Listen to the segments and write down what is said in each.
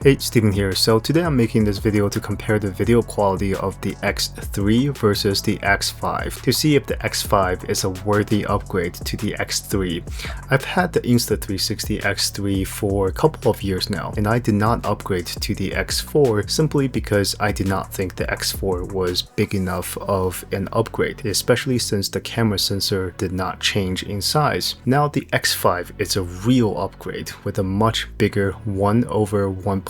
Hey, Steven here. So today I'm making this video to compare the video quality of the X3 versus the X5 to see if the X5 is a worthy upgrade to the X3. I've had the Insta360 X3 for a couple of years now, and I did not upgrade to the X4 simply because I did not think the X4 was big enough of an upgrade, especially since the camera sensor did not change in size. Now the X5 is a real upgrade with a much bigger 1/1.28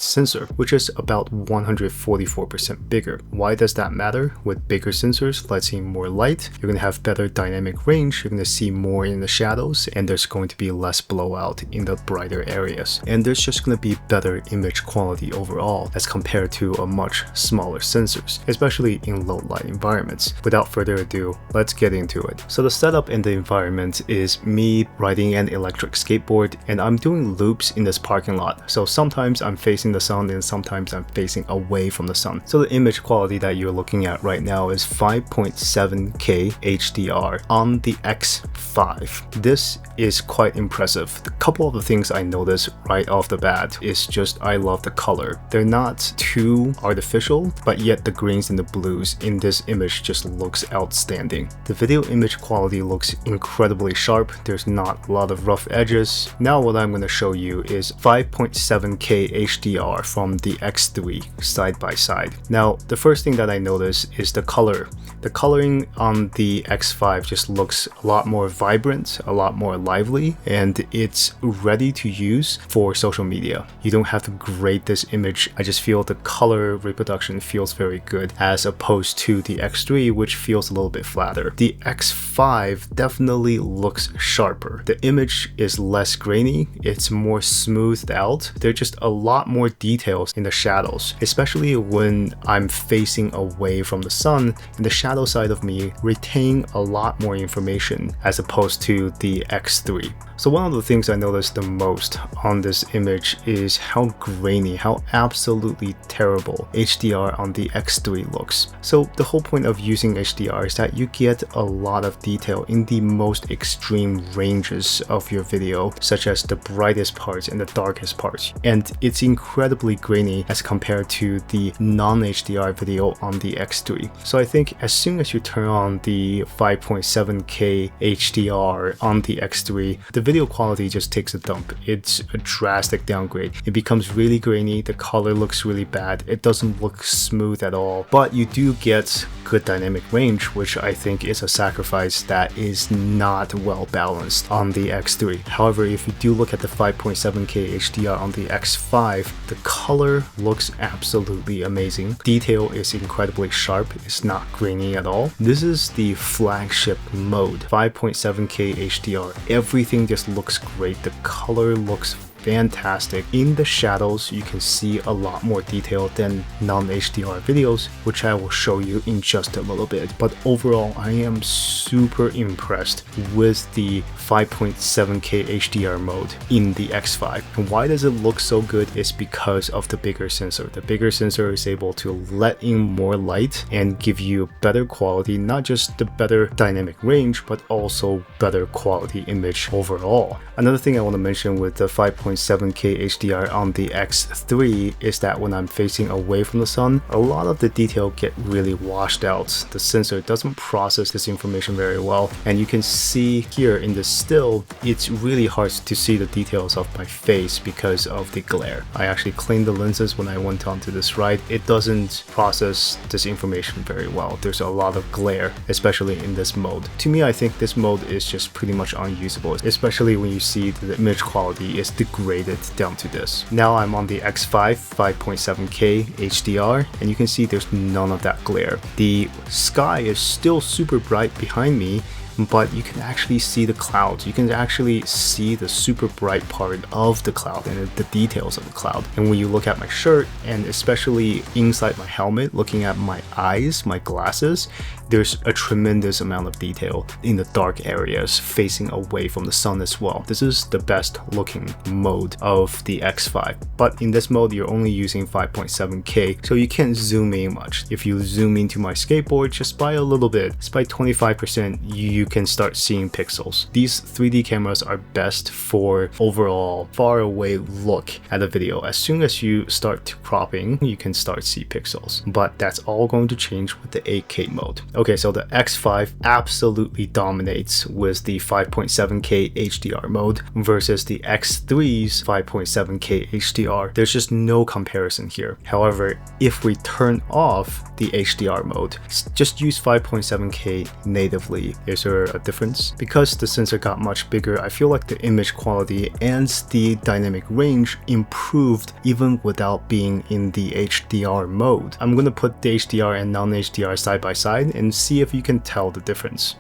sensor, which is about 144% bigger. Why does that matter? With bigger sensors letting in more light, you're going to have better dynamic range, you're going to see more in the shadows, and there's going to be less blowout in the brighter areas. And there's just going to be better image quality overall as compared to a much smaller sensors, especially in low light environments. Without further ado, let's get into it. So the setup in the environment is me riding an electric skateboard, and I'm doing loops in this parking lot. So sometimes I'm facing the sun and sometimes I'm facing away from the sun. So the image quality that you're looking at right now is 5.7K HDR on the X5. This is quite impressive. A couple of the things I noticed right off the bat is just I love the color. They're not too artificial, but yet the greens and the blues in this image just looks outstanding. The video image quality looks incredibly sharp. There's not a lot of rough edges. Now what I'm going to show you is 5.7K HDR from the X3 side by side. Now the first thing that I notice is the color. The coloring on the X5 just looks a lot more vibrant, a lot more lively, and it's ready to use for social media. You don't have to grade this image. I just feel the color reproduction feels very good as opposed to the X3, which feels a little bit flatter. The X5 definitely looks sharper. The image is less grainy, it's more smoothed out. There's just a lot more details in the shadows, especially when I'm facing away from the sun, and the shadow side of me retain a lot more information as opposed to the X3. So one of the things I noticed the most on this image is how grainy, how absolutely terrible HDR on the X3 looks. So the whole point of using HDR is that you get a lot of detail in the most extreme ranges of your video, such as the brightest parts and the darkest parts. And it's incredibly grainy as compared to the non-HDR video on the X3. So I think as soon as you turn on the 5.7K HDR on the X3, the video quality just takes a dump. It's a drastic downgrade. It becomes really grainy, the color looks really bad, it doesn't look smooth at all, but you do get good dynamic range, which I think is a sacrifice that is not well balanced on the X3. However, if you do look at the 5.7K HDR on the X5, the color looks absolutely amazing. Detail is incredibly sharp, it's not grainy at all. This is the flagship mode, 5.7K HDR. Everything just looks great, the color looks fantastic. In the shadows, you can see a lot more detail than non-HDR videos, which I will show you in just a little bit. But overall, I am super impressed with the 5.7K HDR mode in the X5. And why does it look so good? It's because of the bigger sensor. The bigger sensor is able to let in more light and give you better quality, not just the better dynamic range, but also better quality image overall. Another thing I want to mention with the 5.7K HDR on the X3 is that when I'm facing away from the sun, a lot of the detail get really washed out. The sensor doesn't process this information very well, and you can see here in the still, it's really hard to see the details of my face because of the glare. I actually cleaned the lenses when I went onto this ride. It doesn't process this information very well. There's a lot of glare, especially in this mode. To me, I think this mode is just pretty much unusable, especially when you see the image quality is degraded down to this. Now I'm on the X5 5.7K HDR, and you can see there's none of that glare. The sky is still super bright behind me, but you can actually see the clouds. You can actually see the super bright part of the cloud and the details of the cloud. And when you look at my shirt, and especially inside my helmet, looking at my eyes, my glasses, there's a tremendous amount of detail in the dark areas facing away from the sun as well. This is the best looking mode of the X5, but in this mode you're only using 5.7K, so you can't zoom in much. If you zoom into my skateboard just by a little bit, it's by 25%, you you can start seeing pixels. These 3D cameras are best for overall far away look at a video. As soon as you start cropping, you can start see pixels, but that's all going to change with the 8K mode. Okay, so the X5 absolutely dominates with the 5.7K HDR mode versus the X3's 5.7K HDR. There's just no comparison here. However, if we turn off the HDR mode, just use 5.7K natively, is there a difference? Because the sensor got much bigger, I feel like the image quality and the dynamic range improved even without being in the HDR mode. I'm gonna put the HDR and non-HDR side by side and see if you can tell the difference.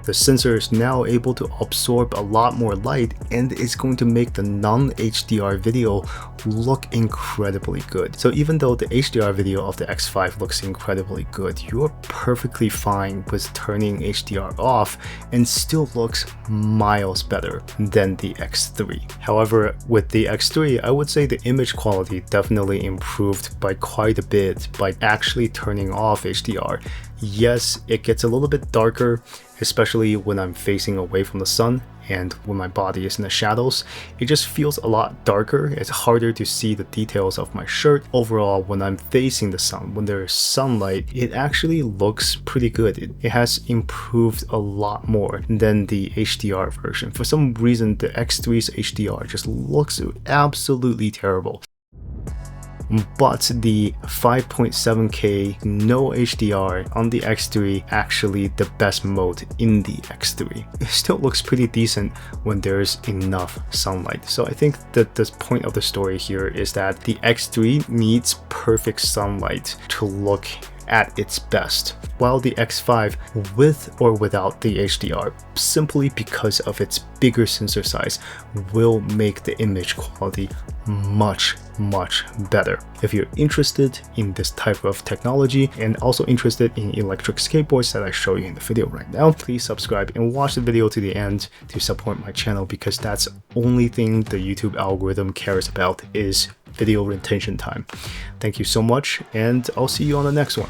The sensor is now able to absorb a lot more light and is going to make the non-HDR video look incredibly good. So even though the HDR video of the X5 looks incredibly good, you're perfectly fine with turning HDR off and still looks miles better than the X3. However, with the X3, I would say the image quality definitely improved by quite a bit by actually turning off HDR. Yes, it gets a little bit darker, especially when I'm facing away from the sun and when my body is in the shadows. It just feels a lot darker. It's harder to see the details of my shirt. Overall, when I'm facing the sun, when there's sunlight, it actually looks pretty good. It has improved a lot more than the HDR version. For some reason, the X3's HDR just looks absolutely terrible. But the 5.7K No HDR on the X3 actually the best mode in the X3. It still looks pretty decent when there's enough sunlight. So I think that the point of the story here is that the X3 needs perfect sunlight to look at its best, while the X5, with or without the HDR, simply because of its bigger sensor size, will make the image quality much better. If you're interested in this type of technology and also interested in electric skateboards that I show you in the video right now, please subscribe and watch the video to the end to support my channel, because that's the only thing the YouTube algorithm cares about is video retention time. Thank you so much, and I'll see you on the next one.